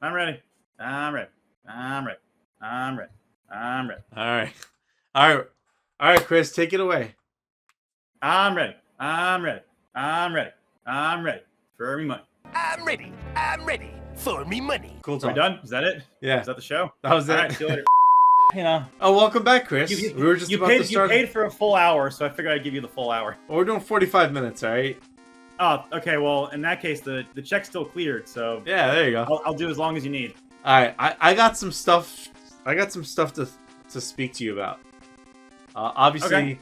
I'm ready. I'm ready. I'm ready. I'm ready. I'm ready. All right, Chris, take it away. I'm ready. I'm ready. I'm ready. I'm ready for me money. I'm ready. I'm ready for me money. Cool Are we talk. done? Is that it? Yeah. Is that the show? That was All it. right, see you later. You know. Oh, welcome back, Chris. We were just about to start. You paid for a full hour, so I figured I'd give you the full hour. Well, we're doing 45 minutes, all right? Oh, okay. Well, in that case, the check's still cleared, so Yeah, there you go. I'll do as long as you need. All right, I got some stuff. I got some stuff to speak to you about. Obviously, Okay.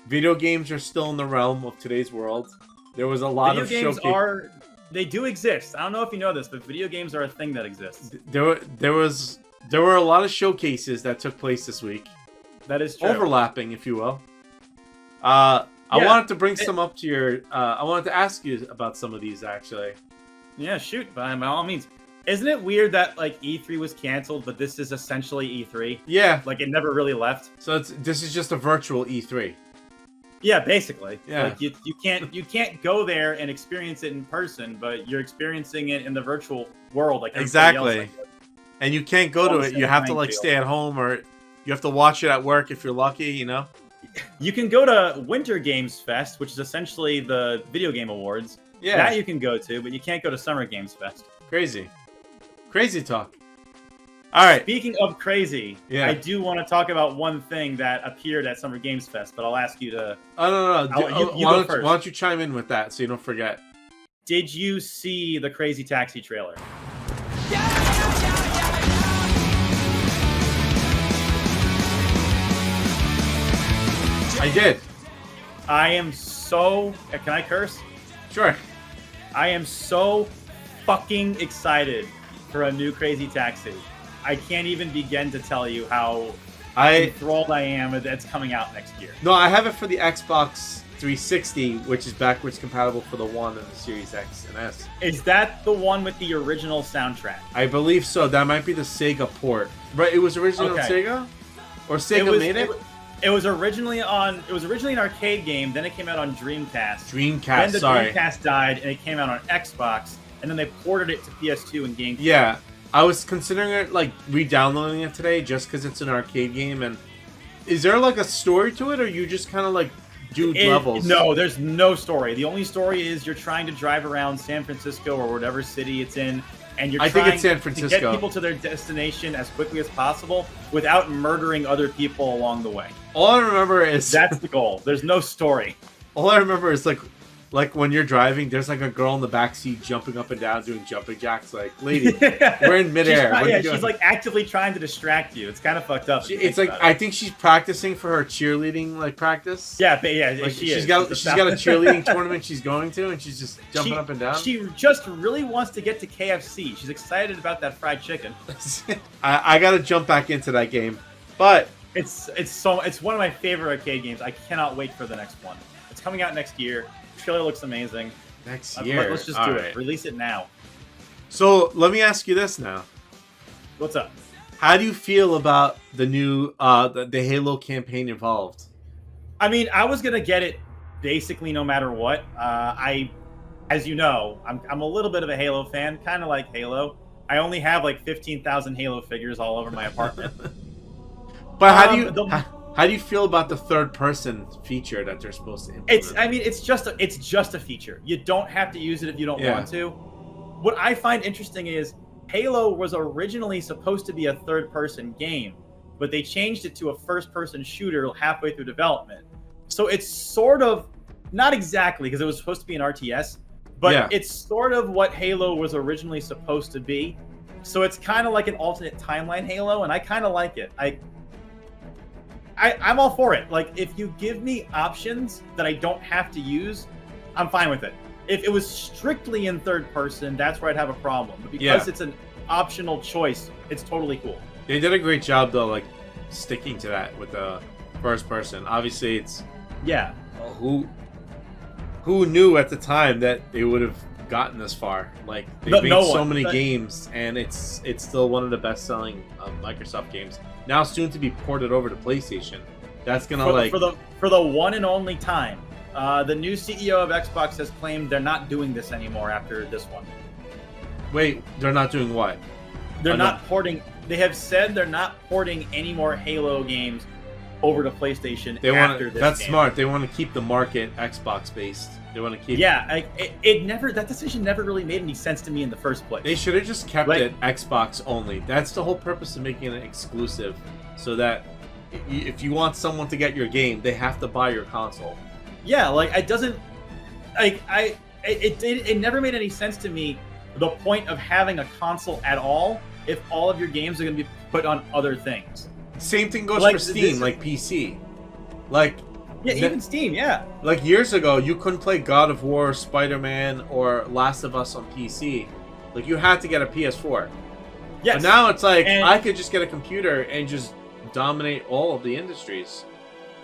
Video games are still in the realm of today's world. There was a lot of Video games they do exist. I don't know if you know this, but video games are a thing that exists. There were a lot of showcases that took place this week. That is true. Overlapping, if you will. I wanted to bring some up to your. I wanted to ask you about some of these actually. Yeah, shoot, by all means. Isn't it weird that like E3 was canceled, but this is essentially E3? Yeah. Like it never really left. So this is just a virtual E3. Yeah, basically. Yeah. Like you can't go there and experience it in person, but you're experiencing it in the virtual world, like Exactly. else, like, And you can't go to it. You have to like stay at home, or you have to watch it at work if you're lucky. You know. You can go to Winter Games Fest, which is essentially the video game awards. Yeah. That you can go to, but you can't go to Summer Games Fest. Crazy talk. All right. Speaking of crazy, Yeah. I do want to talk about one thing that appeared at Summer Games Fest, but I'll ask you to... Oh, no. You go first. Why don't you chime in with that so you don't forget? Did you see the Crazy Taxi trailer? I did. I am so... Can I curse? Sure. I am so fucking excited for a new Crazy Taxi. I can't even begin to tell you how enthralled I am that it's coming out next year. No, I have it for the Xbox 360, which is backwards compatible for the One and the Series X and S. Is that the one with the original soundtrack? I believe so. That might be the Sega port. Right? It was originally on Sega? Or Sega made it? It was originally an arcade game, then it came out on Dreamcast. Then the Dreamcast died and it came out on Xbox, and then they ported it to PS2 and GameCube. Yeah. I was considering it, like, re-downloading it today just because it's an arcade game. And is there, like, a story to it, or you just kind of, like, do levels? No, there's no story. The only story is you're trying to drive around San Francisco or whatever city it's in, and you're trying it's San Francisco. to get people to their destination as quickly as possible without murdering other people along the way. All I remember is... That's the goal. There's no story. All I remember is, like when you're driving, there's like a girl in the back seat jumping up and down doing jumping jacks. Like, lady, we're in midair. She's like actively trying to distract you. It's kind of fucked up. It's like I think she's practicing for her cheerleading like practice. Yeah, but like, she's got a cheerleading tournament she's going to, and she's just jumping up and down. She just really wants to get to KFC. She's excited about that fried chicken. I got to jump back into that game, but it's one of my favorite arcade games. I cannot wait for the next one. It's coming out next year. Trailer looks amazing. Next year. Let's just do it. Release it now. So let me ask you this now. What's up? How do you feel about the new the Halo campaign involved? I mean, I was gonna get it basically no matter what. As you know, I'm a little bit of a Halo fan, kind of like Halo. I only have like 15,000 Halo figures all over my apartment. But how do you feel about the third-person feature that they're supposed to implement? It's just a feature. You don't have to use it if you don't want to. What I find interesting is Halo was originally supposed to be a third-person game, but they changed it to a first-person shooter halfway through development. So it's sort of, not exactly, because it was supposed to be an RTS, but it's sort of what Halo was originally supposed to be. So it's kind of like an alternate timeline Halo, and I kind of like it. I'm all for it. Like, if you give me options that I don't have to use, I'm fine with it. If it was strictly in third person, that's where I'd have a problem. But because it's an optional choice, it's totally cool. They did a great job, though, like, sticking to that with the first person. Obviously, it's... Yeah. Who knew at the time that they would have gotten this far? Like, they made so many games, and it's still one of the best-selling Microsoft games. Now soon to be ported over to PlayStation. That's gonna for the one and only time. The new CEO of Xbox has claimed they're not doing this anymore after this one. Wait, they're not doing what? They're not porting. They have said they're not porting any more Halo games over to PlayStation after this. That's smart. They want to keep the market Xbox based. They want to keep. Yeah, that decision never really made any sense to me in the first place. They should have just kept it Xbox only. That's the whole purpose of making it exclusive, so that if you want someone to get your game, they have to buy your console. Yeah, like it doesn't. It never made any sense to me. The point of having a console at all, if all of your games are going to be put on other things. Same thing goes for Steam, like PC. Even Steam, yeah. Like years ago, you couldn't play God of War, Spider-Man, or Last of Us on PC. Like you had to get a PS4. Yes. But now it's like I could just get a computer and just dominate all of the industries.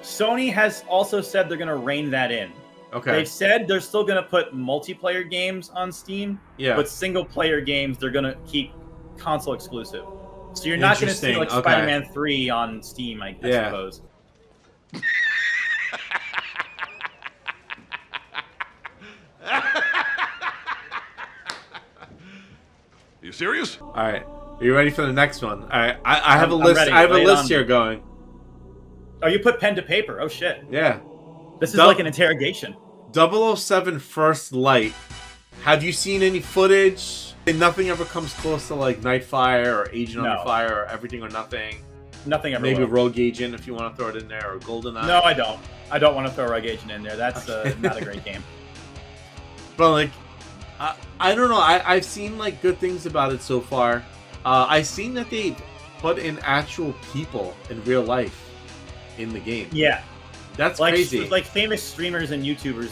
Sony has also said they're going to rein that in. Okay. They've said they're still going to put multiplayer games on Steam, but single-player games they're going to keep console exclusive. So you're not going to see like Spider-Man 3 on Steam, I suppose. You serious? All right. Are you ready for the next one? All right. I have a list. I have a list here going. Oh, you put pen to paper. Oh shit. Yeah. This is like an interrogation. 007 First Light. Have you seen any footage? Nothing ever comes close to like Nightfire or Agent Under Fire or Everything or Nothing. Nothing ever. Maybe Rogue Agent if you want to throw it in there, or GoldenEye. No, I don't. I don't want to throw Rogue Agent in there. That's not a great game. But like, I don't know. I've seen like good things about it so far. I've seen that they put in actual people in real life in the game. Yeah. That's crazy. Like famous streamers and YouTubers.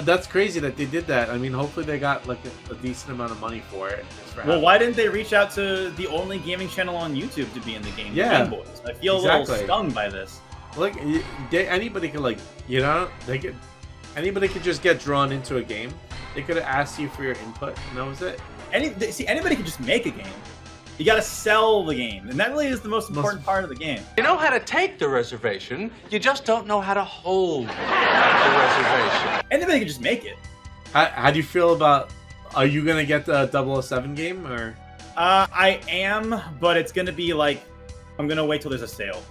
That's crazy that they did that. I mean, hopefully they got like a decent amount of money for it. Well, why didn't they reach out to the only gaming channel on YouTube to be in the game? Yeah, Boiz. I feel a little stung by this. Like anybody could anybody could just get drawn into a game. They could have asked you for your input, and that was it. Anybody could just make a game. You got to sell the game, and that really is the most important part of the game. You know how to take the reservation, you just don't know how to hold the reservation. Anybody can just make it. How do you feel about? Are you gonna get the 007 game or? I am, but it's gonna be like I'm gonna wait till there's a sale.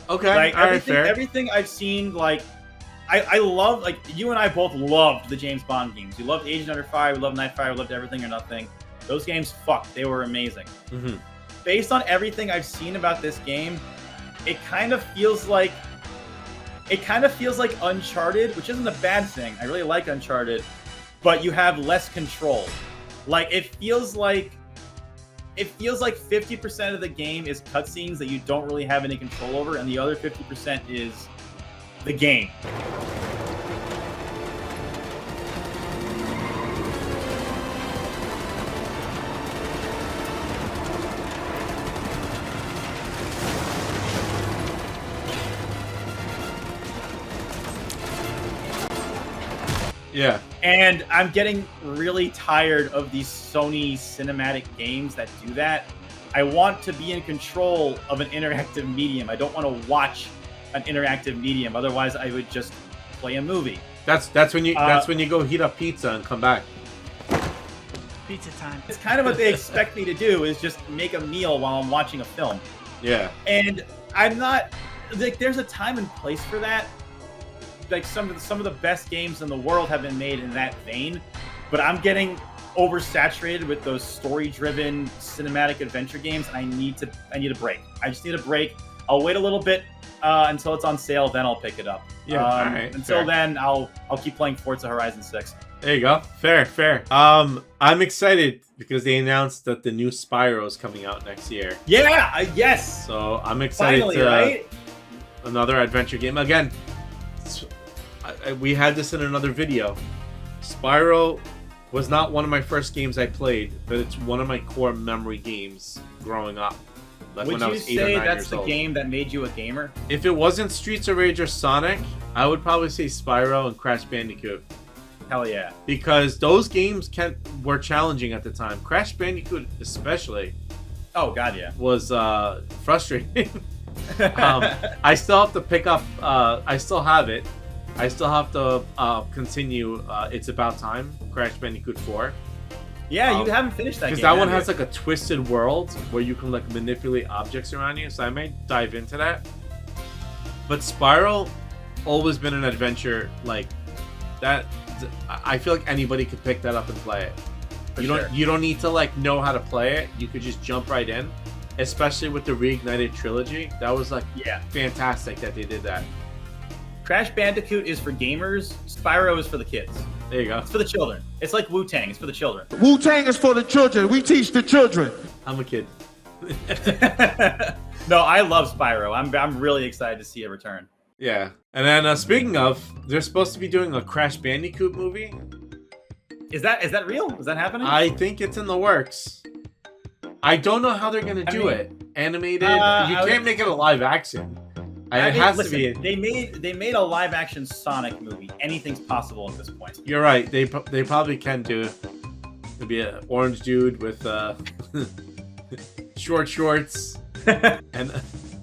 Okay, like fair. Everything I've seen, like I love, like you and I both loved the James Bond games. We loved Agent Under Fire, we loved Nightfire, we loved Everything or Nothing. Those games, they were amazing. Mm-hmm. Based on everything I've seen about this game, it kind of feels like Uncharted, which isn't a bad thing. I really like Uncharted, but you have less control. Like it feels like 50% of the game is cutscenes that you don't really have any control over, and the other 50% is the game. Yeah. And I'm getting really tired of these Sony cinematic games that do that. I want to be in control of an interactive medium. I don't want to watch an interactive medium. Otherwise, I would just play a movie. That's when you go heat up pizza and come back. Pizza time. It's kind of what they expect me to do, is just make a meal while I'm watching a film. Yeah. And I'm not like, there's a time and place for that. Like some of the best games in the world have been made in that vein, but I'm getting oversaturated with those story-driven cinematic adventure games, and I need a break. I just need a break. I'll wait a little bit until it's on sale, then I'll pick it up. Yeah. All right, until then, I'll keep playing Forza Horizon 6. There you go. Fair. I'm excited because they announced that the new Spyro is coming out next year. Yeah. Yes. So I'm excited. Finally, right? Another adventure game again. We had this in another video. Spyro was not one of my first games I played, but it's one of my core memory games growing up. Like would when I was 8 or 9 you years say that's the old. game that made you a gamer? If it wasn't Streets of Rage or Sonic, I would probably say Spyro and Crash Bandicoot. Hell yeah. Because those games were challenging at the time. Crash Bandicoot especially. Oh, God, yeah. Was frustrating. I still have to pick up... I still have it. I still have to continue It's About Time, Crash Bandicoot 4. Yeah, you haven't finished that game. Because that one has like a twisted world where you can like manipulate objects around you, so I may dive into that. But Spyro, always been an adventure like that. I feel like anybody could pick that up and play it. You don't need to like know how to play it. You could just jump right in, especially with the Reignited trilogy. That was like fantastic that they did that. Crash Bandicoot is for gamers. Spyro is for the kids. There you go. It's for the children. It's like Wu-Tang. It's for the children. Wu-Tang is for the children. We teach the children. I'm a kid. No, I love Spyro. I'm really excited to see it return. Yeah. And then speaking of, they're supposed to be doing a Crash Bandicoot movie. Is that real? Is that happening? I think it's in the works. I don't know how they're gonna do it. Animated. You can't make it a live action. It has to be. They made a live action Sonic movie. Anything's possible at this point. You're right. They probably can do it. There'd be an orange dude with short shorts, and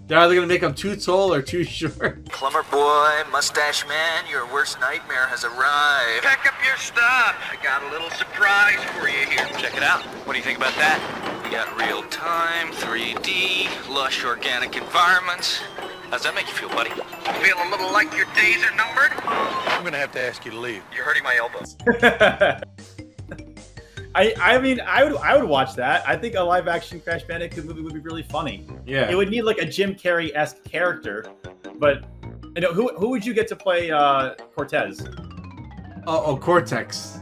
they're either gonna make him too tall or too short. Plumber boy, mustache man, your worst nightmare has arrived. Pack up your stuff. I got a little surprise for you here. Check it out. What do you think about that? We got real time, 3D, lush organic environments. How's that make you feel, buddy? Feel a little like your days are numbered? I'm gonna have to ask you to leave. You're hurting my elbows. I mean, I would watch that. I think a live action Crash Bandicoot movie would be really funny. Yeah. It would need like a Jim Carrey-esque character, but you know, who would you get to play Cortez? Oh, Cortex.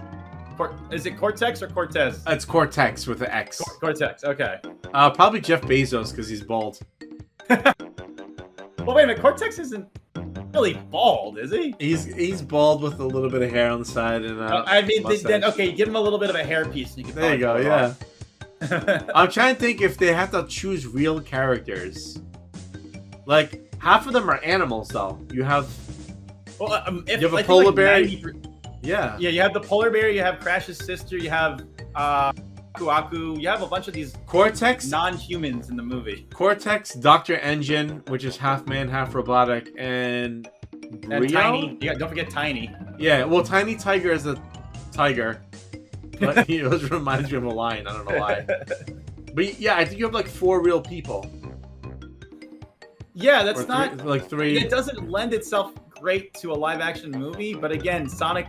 Is it Cortex or Cortez? It's Cortex with an X. Cortex. Okay. Probably Jeff Bezos because he's bald. Well, wait a minute. Cortex isn't really bald, is he? He's bald with a little bit of hair on the side and I mean, then okay, give him a little bit of a hairpiece. And you can there you go. Yeah. I'm trying to think if they have to choose real characters. Like half of them are animals, though. You have. Well, you have a polar bear. Yeah. Yeah, you have the polar bear. You have Crash's sister. You have Aku. You have a bunch of these Cortex non-humans in the movie. Cortex, Dr. Engine, which is half man, half robotic, and Tiny. Yeah, don't forget Tiny. Yeah, well, Tiny Tiger is a tiger, but he always reminds me of a lion. I don't know why. But yeah, I think you have like 4 real people. Yeah, that's not like 3. It doesn't lend itself great to a live-action movie, but again, Sonic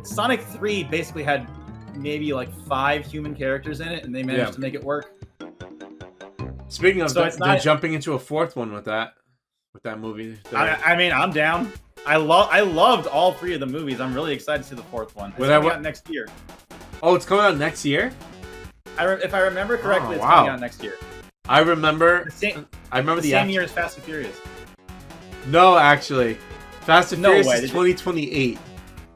3 basically had maybe like 5 human characters in it, and they managed to make it work. Speaking of, they're jumping into a 4th one with that movie. I mean, I'm down. I loved all 3 of the movies. I'm really excited to see the 4th one. It's coming out next year. Oh, it's coming out next year? If I remember correctly, it's coming out next year. I remember. I remember the same year as Fast and Furious. No, actually, Fast and Furious is 2028.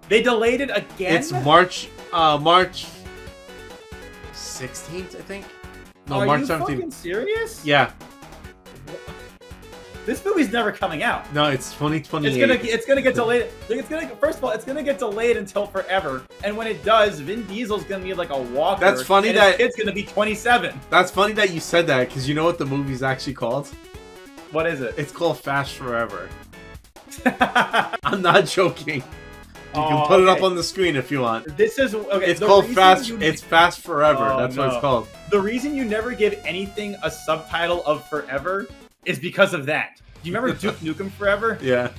They delayed it again. It's March 16th, I think. No, March 17th. Are you fucking serious? Yeah. This movie's never coming out. No, it's 2028. It's gonna get delayed. First of all, it's gonna get delayed until forever. And when it does, Vin Diesel's gonna be like a walker. That's funny and his kid's gonna be 27. That's funny that you said that because you know what the movie's actually called? What is it? It's called Fast Forever. I'm not joking. You can put it up on the screen if you want. This is okay. It's called Fast. It's Fast Forever. That's what it's called. The reason you never give anything a subtitle of Forever is because of that. Do you remember Duke Nukem Forever? Yeah.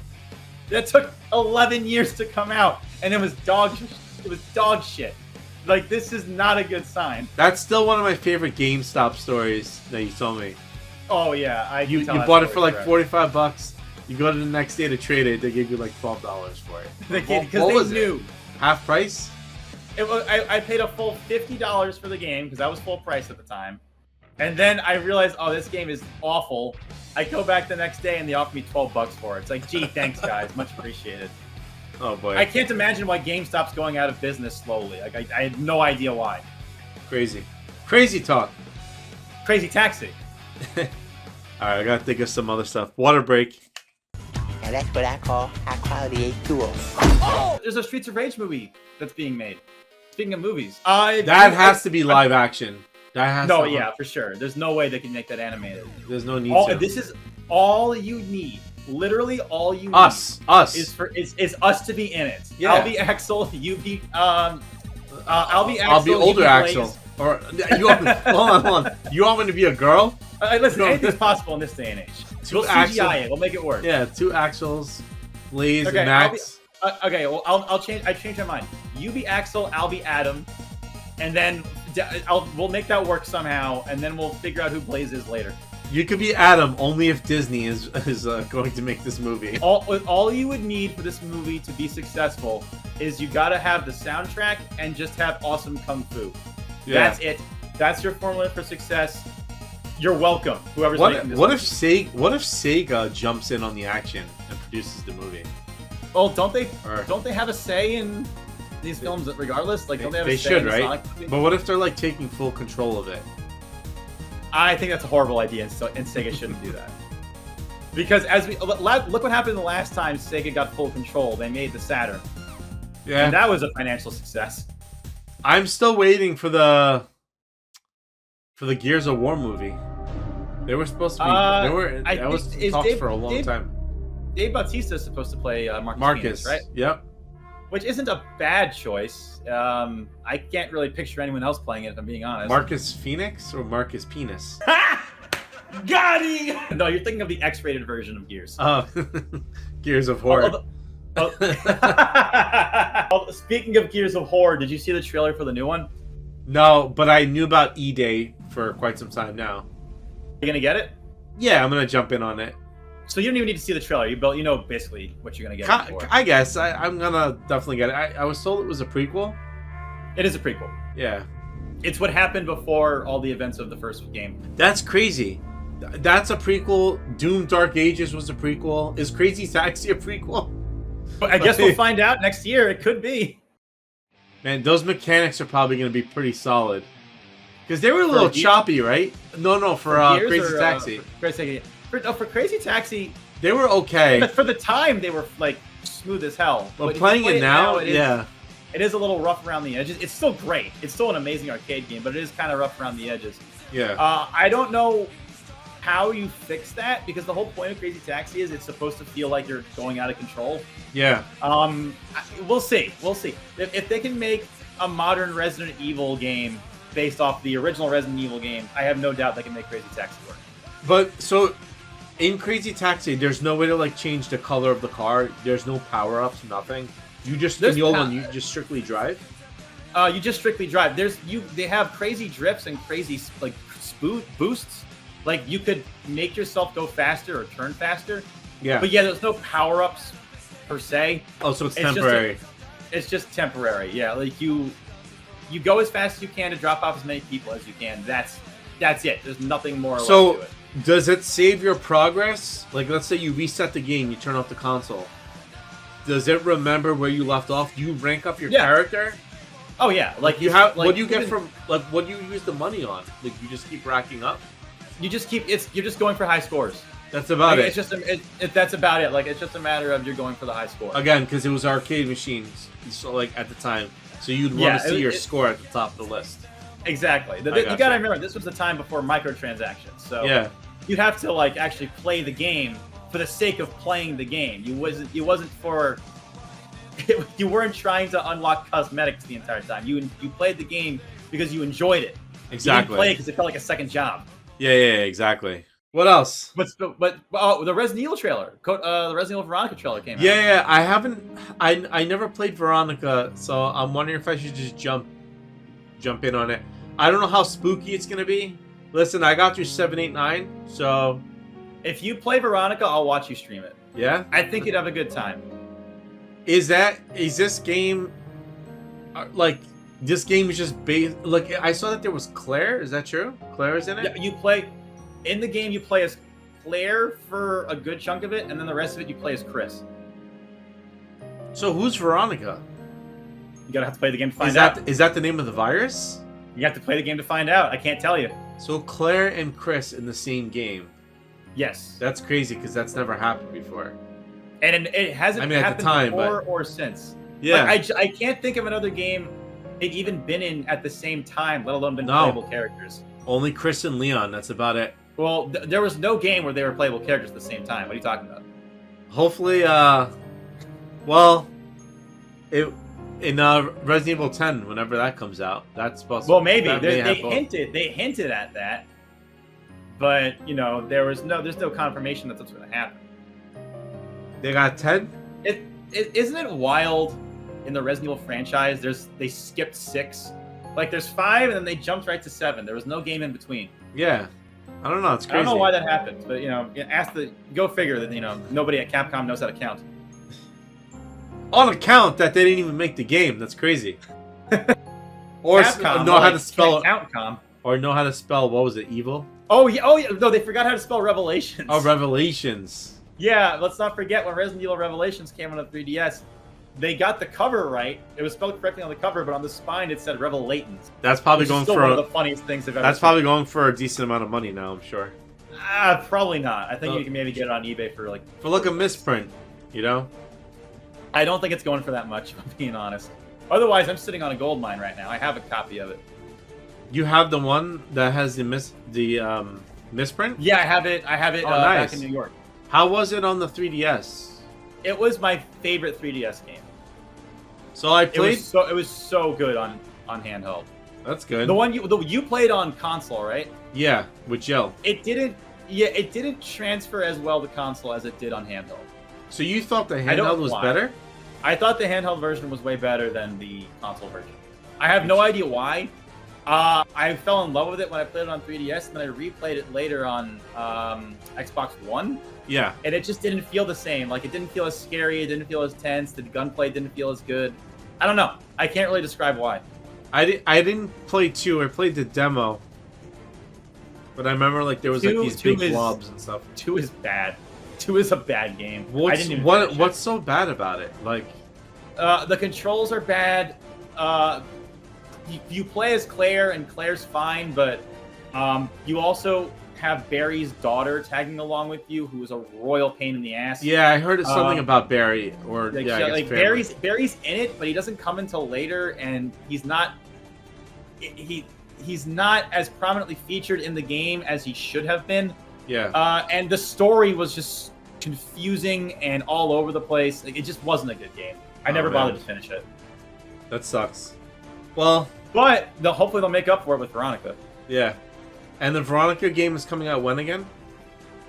That took 11 years to come out, and it was dog shit. Like, this is not a good sign. That's still one of my favorite GameStop stories that you told me. Oh yeah, you bought it for like $45. You go to the next day to trade it, they gave you like $12 for it. Because they knew. Half price? I paid a full $50 for the game because that was full price at the time. And then I realized, oh, this game is awful. I go back the next day and they offer me $12 for it. It's like, gee, thanks guys, much appreciated. Oh boy. I can't imagine why GameStop's going out of business slowly. Like I had no idea why. Crazy talk. Crazy taxi. All right, I gotta think of some other stuff. Water break. Now that's what I call high quality H2O. Oh, there's a Streets of Rage movie that's being made. Speaking of movies, that has to be live action. Yeah, for sure. There's no way they can make that animated. There's no need to. This is all you need. Literally all you need. Us. Is us to be in it. Yeah. I'll be Axel. You be I'll be Axel. I'll be older Axel. Boiz. Or you want, hold on. You want me to be a girl? Listen, anything's possible in this day and age. We'll CGI it. We'll make it work. Yeah, 2 Axels, Blaze, Okay, and Max. Okay, well, I'll change. I changed my mind. You be Axel. I'll be Adam, and then we'll make that work somehow, and then we'll figure out who Blaze is later. You could be Adam only if Disney is going to make this movie. All you would need for this movie to be successful is you got to have the soundtrack and just have awesome kung fu. Yeah. That's it. That's your formula for success. You're welcome. Whoever's making this. What if Sega jumps in on the action and produces the movie? Well, don't they have a say in these films regardless? Like, don't they have a say should, in the right? Sonic movie? But what if they're like taking full control of it? I think that's a horrible idea, and Sega shouldn't do that. Because look what happened the last time Sega got full control. They made the Saturn. Yeah. And that was a financial success. I'm still waiting for the Gears of War movie. They were supposed to be. That was talks for a long time. Dave Bautista is supposed to play Marcus Phoenix, right? Yep. Which isn't a bad choice. I can't really picture anyone else playing it, if I'm being honest. Marcus Phoenix or Marcus Penis? Got him! No, you're thinking of the X-rated version of Gears. Oh, Gears of Horror. Speaking of Gears of Horror, did you see the trailer for the new one? No, but I knew about E-Day for quite some time now. You gonna get it? Yeah, I'm gonna jump in on it. So you don't even need to see the trailer. You know basically what you're gonna get. I guess I'm gonna definitely get it. I was told it was a prequel. It is a prequel. Yeah. It's what happened before all the events of the first game. That's crazy. That's a prequel. Doom Dark Ages was a prequel. Is Crazy Taxi a prequel? But I guess we'll find out next year. It could be. Man, those mechanics are probably going to be pretty solid. Because they were a little choppy, right? No, for Crazy Taxi. For Crazy Taxi, they were okay. For the time, they were like smooth as hell. Well, playing it now, it is a little rough around the edges. It's still great. It's still an amazing arcade game, but it is kind of rough around the edges. Yeah. I don't know how you fix that, because the whole point of Crazy Taxi is it's supposed to feel like you're going out of control. Yeah. We'll see. If they can make a modern Resident Evil game based off the original Resident Evil game, I have no doubt they can make Crazy Taxi work. But so in Crazy Taxi, there's no way to like change the color of the car. There's no power-ups, nothing. You just in the old one, you just strictly drive. You just strictly drive. They have crazy drifts and crazy like boosts. Like, you could make yourself go faster or turn faster. Yeah. But yeah, there's no power-ups per se. Oh, so it's temporary. It's just temporary, yeah. Like, you go as fast as you can to drop off as many people as you can. That's it. There's nothing more or less to it. Does it save your progress? Like, let's say you reset the game, you turn off the console. Does it remember where you left off? Do you rank up your character? Oh, yeah. Like, you have. Like, what do you get from? Like, what do you use the money on? Like, you just keep racking up. You just keep you're just going for high scores. That's about it. It's just that's about it. Like, it's just a matter of you're going for the high score. Again, because it was arcade machines, so like at the time, so you'd want to see your score at the top of the list. Exactly. You gotta remember, this was the time before microtransactions. So yeah, you'd have to like actually play the game for the sake of playing the game. You weren't trying to unlock cosmetics the entire time. You played the game because you enjoyed it. Exactly. You didn't play it because it felt like a second job. Yeah, exactly. What else? But the Resident Evil trailer, the Resident Evil Veronica trailer came out. Yeah, I haven't. I never played Veronica, so I'm wondering if I should just jump in on it. I don't know how spooky it's gonna be. Listen, I got through 7, 8, 9, so if you play Veronica, I'll watch you stream it. Yeah, I think you'd have a good time. Is this game like? This game is just based. Like, I saw that there was Claire. Is that true? Claire is in it. Yeah, in the game. You play as Claire for a good chunk of it, and then the rest of it you play as Chris. So who's Veronica? You gotta have to play the game to find out. Is that the name of the virus? You have to play the game to find out. I can't tell you. So Claire and Chris in the same game. Yes. That's crazy because that's never happened before. And it hasn't happened at the time, before or since. Yeah. Like, I can't think of another game they've even been in at the same time, let alone been playable characters. Only Chris and Leon. That's about it. Well, there was no game where they were playable characters at the same time. What are you talking about? Hopefully, in Resident Evil 10, whenever that comes out, that's supposed. Well, maybe they hinted at that, but you know, there's no confirmation that that's going to happen. They got 10. Isn't it wild? In the Resident Evil franchise, they skipped 6. Like there's 5, and then they jumped right to 7. There was no game in between. Yeah, I don't know. It's crazy. I don't know why that happens, but you know, go figure that, you know, nobody at Capcom knows how to count. On account that they didn't even make the game. That's crazy. Or Capcom, know how to spell Capcom. Or know how to spell, what was it, evil? Oh yeah. No, they forgot how to spell Revelations. Oh, Revelations. Yeah, let's not forget when Resident Evil Revelations came on the 3DS. They got the cover right. It was spelled correctly on the cover, but on the spine it said Revelatons. That's probably going for one of the funniest things they've ever That's seen. probably going for a decent amount of money now, I'm sure. Probably not. I think you can maybe get it on eBay for like... For like a misprint, you know? I don't think it's going for that much, if I'm being honest. Otherwise, I'm sitting on a gold mine right now. I have a copy of it. You have the one that has the misprint? Yeah, I have it. Nice. Back in New York. How was it on the 3DS? It was my favorite 3DS game. So I played. It was so good on handheld. That's good. The one you played on console, right? Yeah, with Jill. It didn't transfer as well to console as it did on handheld. So you thought the handheld was better? I thought the handheld version was way better than the console version. I have no idea why. I fell in love with it when I played it on 3DS, and then I replayed it later on Xbox One. Yeah. And it just didn't feel the same. Like, it didn't feel as scary. It didn't feel as tense. The gunplay didn't feel as good. I don't know. I can't really describe why. I didn't play 2. I played the demo. But I remember, like, there was, like, these big blobs and stuff. 2 is bad. 2 is a bad game. What's so bad about it? Like... the controls are bad. You play as Claire, and Claire's fine, but you also have Barry's daughter tagging along with you, who is a royal pain in the ass. Yeah, I heard something about Barry, or Barry's in it, but he doesn't come until later, and he's not as prominently featured in the game as he should have been. Yeah. And the story was just confusing and all over the place. Like, it just wasn't a good game. I never bothered to finish it. That sucks. Well, but hopefully they'll make up for it with Veronica. Yeah. And the Veronica game is coming out when again?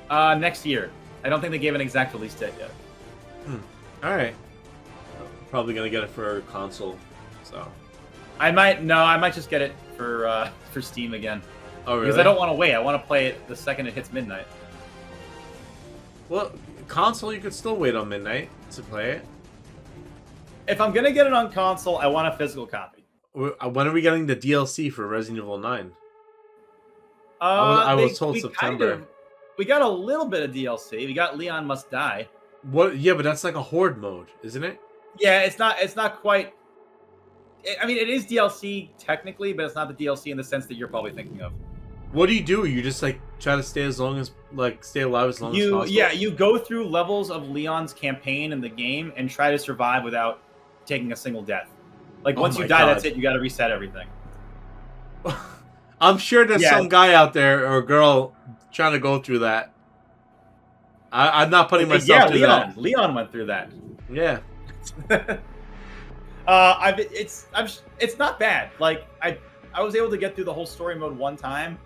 Next year. I don't think they gave an exact release date yet. Alright. Probably gonna get it for console, so. I might just get it for Steam again. Oh, really? Because I don't want to wait. I want to play it the second it hits midnight. Well, console, you could still wait on midnight to play it. If I'm gonna get it on console, I want a physical copy. When are we getting the DLC for Resident Evil 9? I was told September. We got a little bit of DLC. We got Leon Must Die. What? Yeah, but that's like a horde mode, isn't it? Yeah, it's not quite. I mean, it is DLC technically, but it's not the DLC in the sense that you're probably thinking of. What do? You just like try to stay as long as stay alive as long as possible? Yeah, you go through levels of Leon's campaign in the game and try to survive without taking a single death. Like, once you die, that's it. You got to reset everything. I'm sure there's some guy out there or girl trying to go through that. I'm not putting myself through that. Leon went through that. Yeah. It's not bad. Like, I was able to get through the whole story mode one time,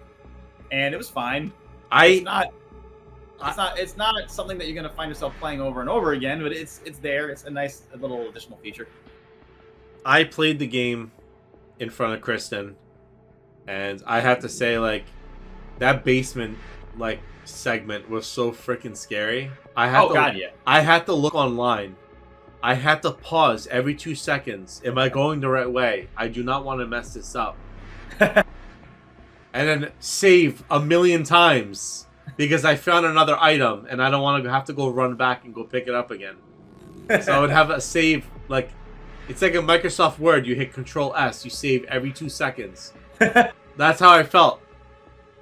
and it was fine. It's not something that you're gonna find yourself playing over and over again, but it's there. It's a nice little additional feature. I played the game in front of Kristen, and I have to say, like, that basement segment was so freaking scary. I had to look online. I had to pause every 2 seconds. Am I going the right way? I do not want to mess this up. And then save 1,000,000 times because I found another item and I don't want to have to go run back and go pick it up again. So I would have a save, like, it's like a Microsoft Word. You hit Control S, you save every 2 seconds. That's how I felt.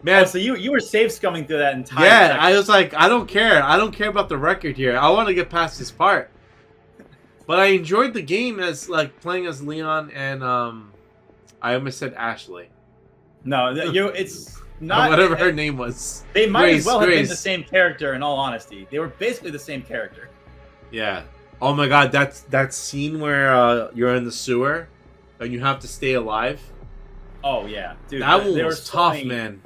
Man, so you were save scumming through that entire section. I was like, I don't care. I don't care about the record here. I want to get past this part. But I enjoyed the game as playing as Leon and I almost said Ashley. No, it's not whatever her name was. They might as well have been the same character. In all honesty, they were basically the same character. Yeah, Oh my god, that scene where you're in the sewer and you have to stay alive. Oh yeah, dude. That one was tough, man.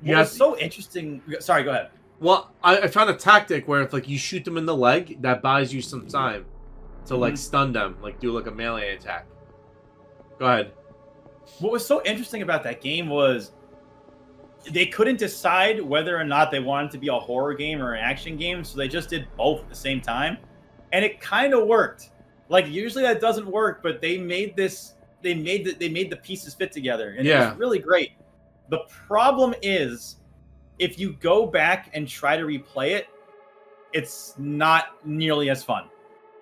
What was so interesting? Sorry, go ahead. Well, I found a tactic where if like you shoot them in the leg, that buys you some time to like stun them, like do like a melee attack. Go ahead. What was so interesting about that game was they couldn't decide whether or not they wanted to be a horror game or an action game, so they just did both at the same time, and it kind of worked. Like usually that doesn't work, but they made this. They made the pieces fit together, and it was really great. The problem is, if you go back and try to replay it, it's not nearly as fun.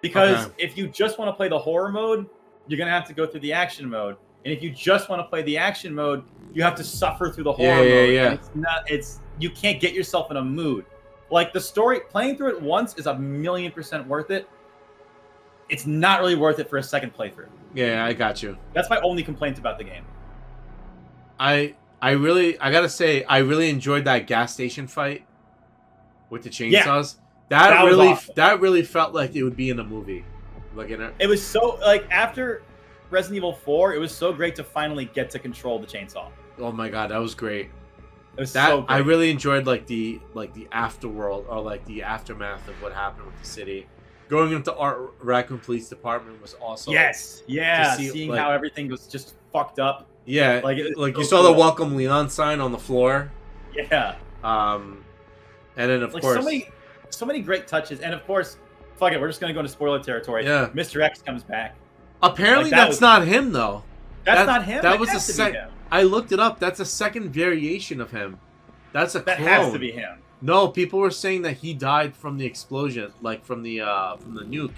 Because if you just want to play the horror mode, you're going to have to go through the action mode. And if you just want to play the action mode, you have to suffer through the horror mode. And you can't get yourself in a mood. Like the story, playing through it once is 1,000,000% worth it. It's not really worth it for a second playthrough. Yeah, I got you. That's my only complaint about the game. I gotta say, I really enjoyed that gas station fight with the chainsaws. That really awesome. That really felt like it would be in a movie. Like it was so like after Resident Evil 4, it was so great to finally get to control the chainsaw. Oh my god, that was great. It was so great. I really enjoyed like the afterworld or like the aftermath of what happened with the city. Going into Art Raccoon Police Department was awesome. Yes, yeah, seeing like, how everything was just fucked up. Yeah, like you saw the Welcome Leon sign on the floor. Yeah. And then of course so many great touches, and of course, fuck it, we're just gonna go into spoiler territory. Yeah. Mr. X comes back. Apparently, that's not him though. That's not him. That was a second. I looked it up. That's a second variation of him. That's a clone. That has to be him. No, people were saying that he died from the explosion, like from the nuke.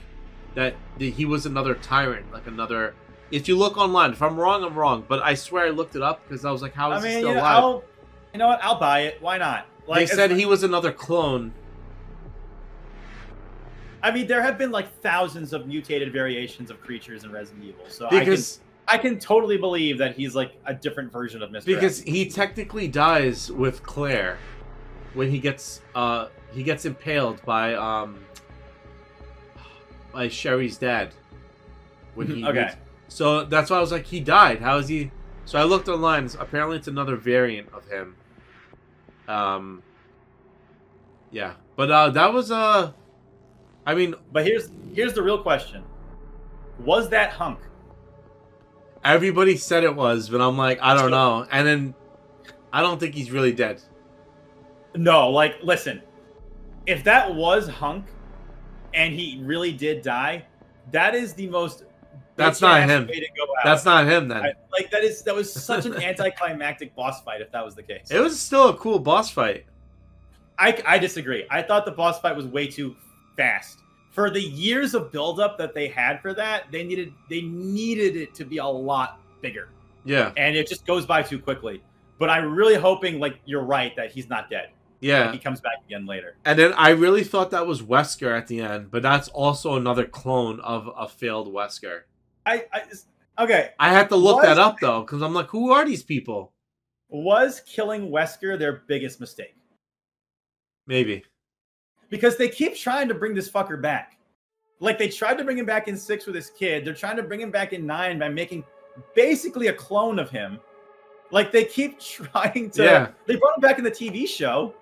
That he was another tyrant, like another. If you look online, if I'm wrong, I'm wrong. But I swear I looked it up because I was like, how is he still alive? You know what? I'll buy it. Why not? Like, they said he was another clone. I mean, there have been like thousands of mutated variations of creatures in Resident Evil, so I can totally believe that he's like a different version of Mr. Because X. he technically dies with Claire when he gets impaled by Sherry's dad. When he so that's why I was like, he died. How is he? So I looked online. Apparently, it's another variant of him. Yeah, but that was I mean, but here's the real question: was that Hunk? Everybody said it was, but I'm like, I don't know. And then I don't think he's really dead. No, like, listen, if that was Hunk, and he really did die, that is the most. That's not him. Way to go out. That's not him then. That was such an anticlimactic boss fight. If that was the case, it was still a cool boss fight. I disagree. I thought the boss fight was way too fast for the years of buildup that they had for that. They needed it to be a lot bigger. Yeah, and it just goes by too quickly. But I'm really hoping, like, you're right, that he's not dead. Yeah, like, he comes back again later. And then I really thought that was Wesker at the end, but that's also another clone of a failed Wesker. Okay. I had to look that up though, because I'm like, who are these people? Was killing Wesker their biggest mistake? Maybe. Because they keep trying to bring this fucker back. Like, they tried to bring him back in 6 with his kid. They're trying to bring him back in 9 by making basically a clone of him. Like, they keep trying to... Yeah. They brought him back in the TV show.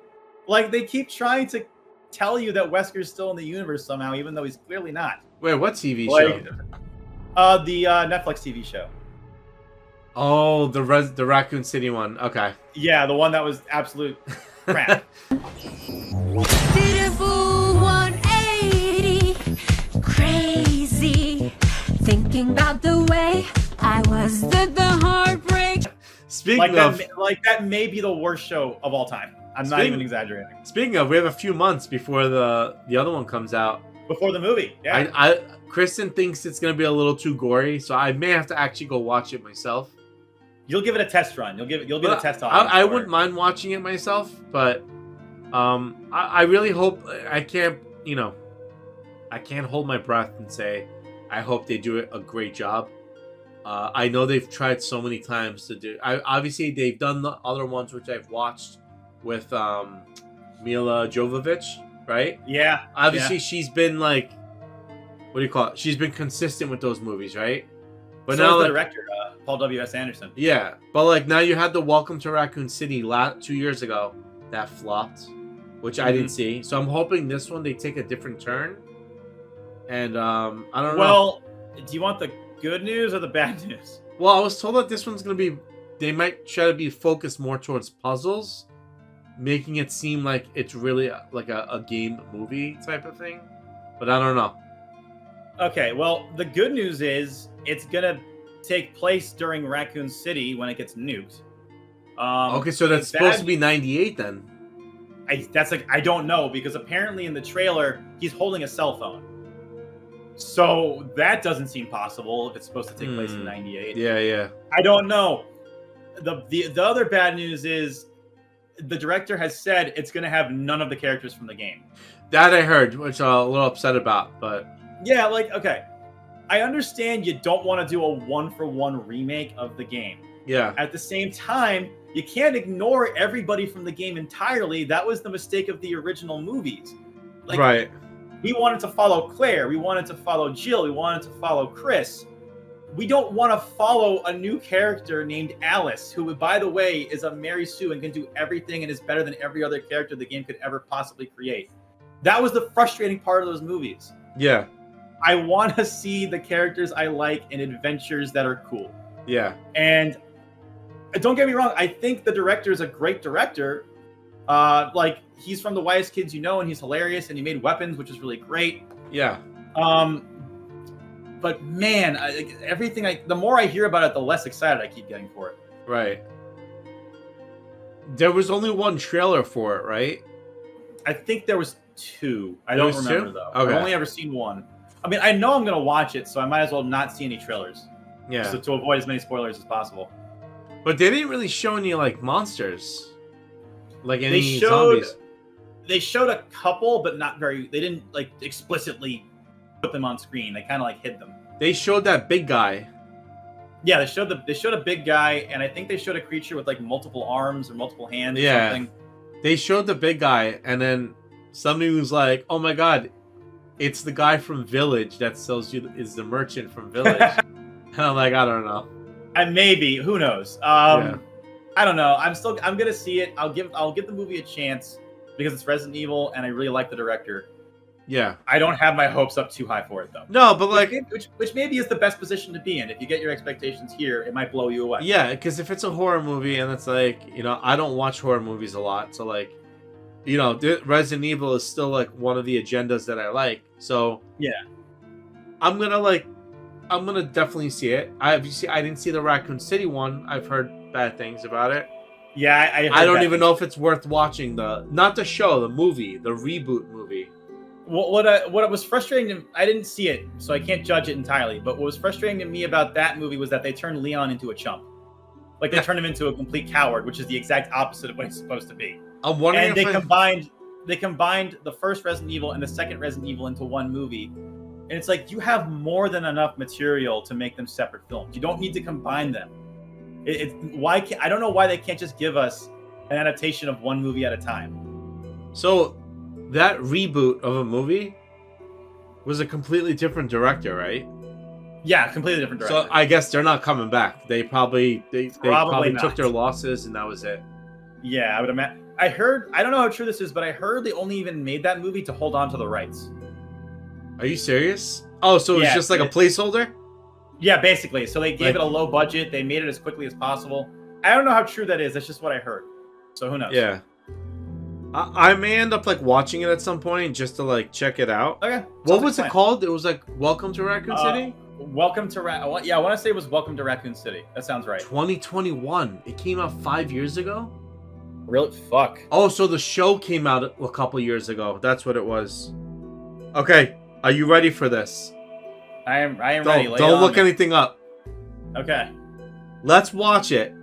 Like, they keep trying to tell you that Wesker's still in the universe somehow, even though he's clearly not. Wait, what TV show? The Netflix TV show. Oh, the Raccoon City one. Okay. Yeah, the one that was absolute crap. Did a full 180, crazy, thinking about the way I was the heartbreak. Speaking of... that may be the worst show of all time. I'm not even exaggerating. Speaking of, we have a few months before the other one comes out. Before the movie, yeah. Kristen thinks it's going to be a little too gory, so I may have to actually go watch it myself. You'll give it a test run. You'll be the test on. I wouldn't mind watching it myself, but I really hope I can't hold my breath and say I hope they do a great job. I know they've tried so many times to do. Obviously, they've done the other ones which I've watched with Mila Jovovich, right? Yeah. Obviously, she's been like what do you call it? She's been consistent with those movies, right? But so now is the like, director, Paul W.S. Anderson. yeah, but like now you had the Welcome to Raccoon City 2 years ago that flopped, which I didn't see. So I'm hoping this one they take a different turn. And I don't know. Well, do you want the good news or the bad news? Well, I was told that this one's gonna be. They might try to be focused more towards puzzles, making it seem like it's really like a game movie type of thing. But I don't know. Okay, well, the good news is it's gonna take place during Raccoon City when it gets nuked. Okay, so that's supposed to be 98 then. I don't know, because apparently in the trailer he's holding a cell phone. So that doesn't seem possible if it's supposed to take place in 98. Yeah. I don't know. The other bad news is the director has said it's going to have none of the characters from the game. That I heard, which I'm a little upset about, but yeah, like, okay, I understand you don't want to do a 1-for-1 remake of the game. Yeah. At the same time, you can't ignore everybody from the game entirely. That was the mistake of the original movies. Like, right. We wanted to follow Claire. We wanted to follow Jill. We wanted to follow Chris. We don't want to follow a new character named Alice, who, by the way, is a Mary Sue and can do everything and is better than every other character the game could ever possibly create. That was the frustrating part of those movies. Yeah. I want to see the characters I like in adventures that are cool. Yeah. And don't get me wrong, I think the director is a great director. Like, he's from The Wise Kids You Know, and he's hilarious, and he made Weapons, which is really great. Yeah. But man, the more I hear about it, the less excited I keep getting for it. Right. There was only one trailer for it, right? I think there was 2. I don't remember, though. Okay. I've only ever seen 1. I mean, I know I'm going to watch it, so I might as well not see any trailers. Yeah. So to avoid as many spoilers as possible. But they didn't really show any, like, monsters. Like any zombies. They showed a couple, but not very. They didn't, like, explicitly put them on screen. They kind of, like, hid them. They showed that big guy. Yeah, they showed a big guy, and I think they showed a creature with, like, multiple arms or multiple hands or something. They showed the big guy, and then somebody was like, oh my god, it's the guy from Village that sells you, is the merchant from Village. And I'm like, I don't know. Maybe, who knows? Yeah. I don't know. I'm gonna see it. I'll give the movie a chance because it's Resident Evil and I really like the director. Yeah. I don't have my hopes up too high for it though. No, but like, which maybe is the best position to be in. If you get your expectations here, it might blow you away. Yeah, because if it's a horror movie and it's like, you know, I don't watch horror movies a lot, so like, you know, Resident Evil is still like one of the agendas that I like. So yeah, I'm gonna definitely see it. I didn't see the Raccoon City one. I've heard bad things about it. Yeah, I don't even know if it's worth watching not the show, the movie, the reboot movie. What was frustrating to me, I didn't see it, so I can't judge it entirely. But what was frustrating to me about that movie was that they turned Leon into a chump. Like they turned him into a complete coward, which is the exact opposite of what he's supposed to be. I'm wondering and they combined the first Resident Evil and the second Resident Evil into one movie. And it's like, you have more than enough material to make them separate films. You don't need to combine them. I don't know why they can't just give us an adaptation of one movie at a time. So that reboot of a movie was a completely different director, right? Yeah, completely different director. So I guess they're not coming back. They probably not. took their losses and that was it. Yeah, I would imagine. I don't know how true this is, but I heard they only even made that movie to hold on to the rights. Are you serious? Oh, so it's just like a placeholder? Yeah, basically. So they gave it a low budget. They made it as quickly as possible. I don't know how true that is. That's just what I heard. So who knows? Yeah. I may end up like watching it at some point just to like check it out. Okay. What was it called? It was like Welcome to Raccoon City? Welcome to yeah, I want to say it was Welcome to Raccoon City. That sounds right. 2021. It came out 5 years ago? Really? Fuck. Oh, so the show came out a couple years ago. That's what it was. Okay. Are you ready for this? I am ready. Don't look anything up. Okay. Let's watch it.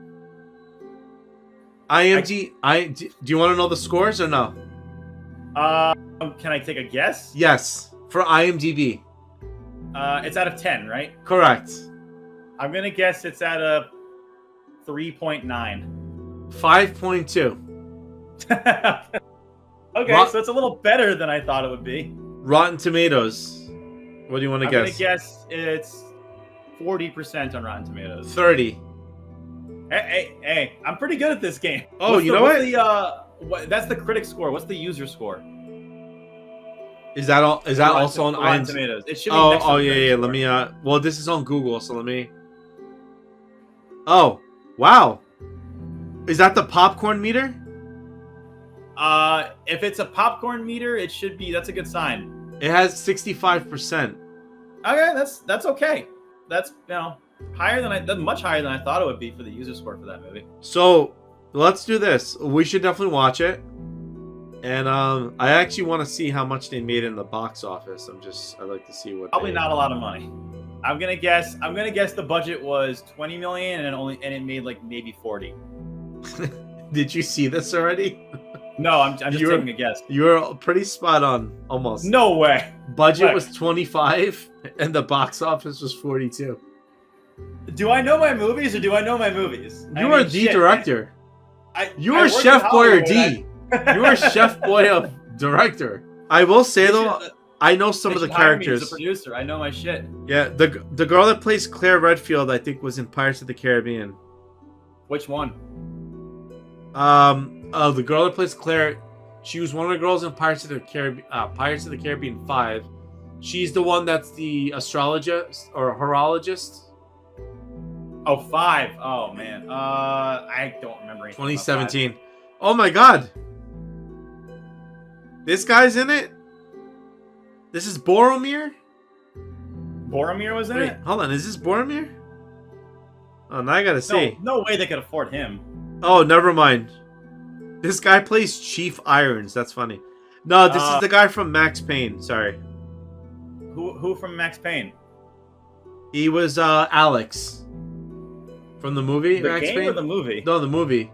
Do you want to know the scores or no? Can I take a guess? Yes, for IMDb. It's out of 10, right? Correct. I'm gonna guess it's at a 3.9. 5.2. Okay, so it's a little better than I thought it would be. Rotten Tomatoes. What do you want to I'm guess? gonna guess it's 40% on Rotten Tomatoes. 30. Hey, I'm pretty good at this game. Oh, you know what? That's the critic score. What's the user score? Is that all? Is that also on Rotten IMDb? Tomatoes? It should be next to the yeah. critic Let score. me. Well, this is on Google, so let me. Oh, wow. Is that the popcorn meter? If it's a popcorn meter, it should be. That's a good sign. It has 65%. Okay, that's okay. That's much higher than I thought it would be for the user score for that movie. So let's do this. We should definitely watch it. And I actually want to see how much they made in the box office. I'd like to see what. Probably not a lot of money. I'm gonna guess the budget was 20 million and it made like maybe 40. Did you see this already? No, I'm just taking a guess. You were pretty spot on, almost. No way. Budget was 25 and the box office was 42. Do I know my movies or do I know my movies? You are the director. You are Chef Boy or D. You are Chef Boy of director. I will say though, I know some of the characters. As a producer, I know my shit. Yeah, the girl that plays Claire Redfield, I think, was in Pirates of the Caribbean. Which one? The girl that plays Claire, she was one of the girls in Pirates of the Caribbean 5. She's the one that's the astrologist or horologist. Oh, 5. Oh man. I don't remember anything. 2017. Oh my god. This guy's in it? This is Boromir? Boromir was in it? Hold on, is this Boromir? Oh, now I gotta see. No way they could afford him. Oh, never mind. This guy plays Chief Irons. That's funny. No, this is the guy from Max Payne. Sorry. Who from Max Payne? He was Alex from the movie. The Max game Payne? or the movie? No, the movie.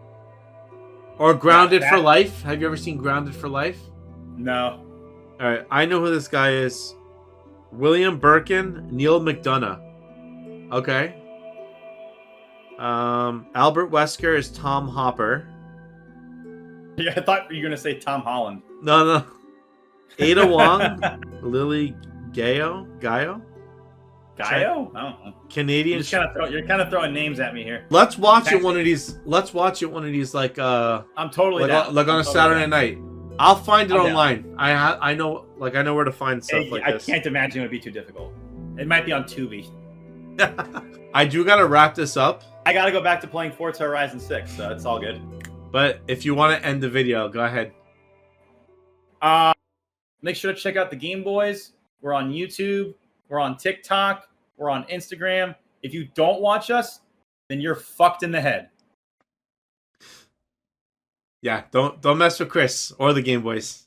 Or Grounded for Life. Have you ever seen Grounded for Life? No. All right, I know who this guy is. William Birkin, Neil McDonough. Okay. Albert Wesker is Tom Hopper. Yeah, I thought you were gonna say Tom Holland. No. Ada Wong, Lily Gayo. Gayo? I don't know. Canadian. You're kind of throwing names at me here. Let's watch it one of these. Let's watch it one of these like. I'm totally down. Like on a Saturday night. I'll find it I'm online. I know where to find stuff like this. I can't imagine it would be too difficult. It might be on Tubi. I do gotta wrap this up. I gotta go back to playing Forza Horizon 6, so it's all good. But if you want to end the video, go ahead. Make sure to check out the Game Boys. We're on YouTube. We're on TikTok. We're on Instagram. If you don't watch us, then you're fucked in the head. Yeah, don't mess with Chris or the Game Boys.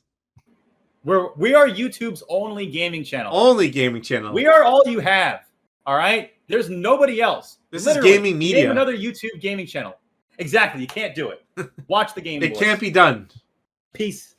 We are YouTube's only gaming channel. Only gaming channel. We are all you have. All right? There's nobody else. This Literally, is gaming media. Name another YouTube gaming channel. Exactly. You can't do it. Watch the Game Boys. It can't be done. Peace.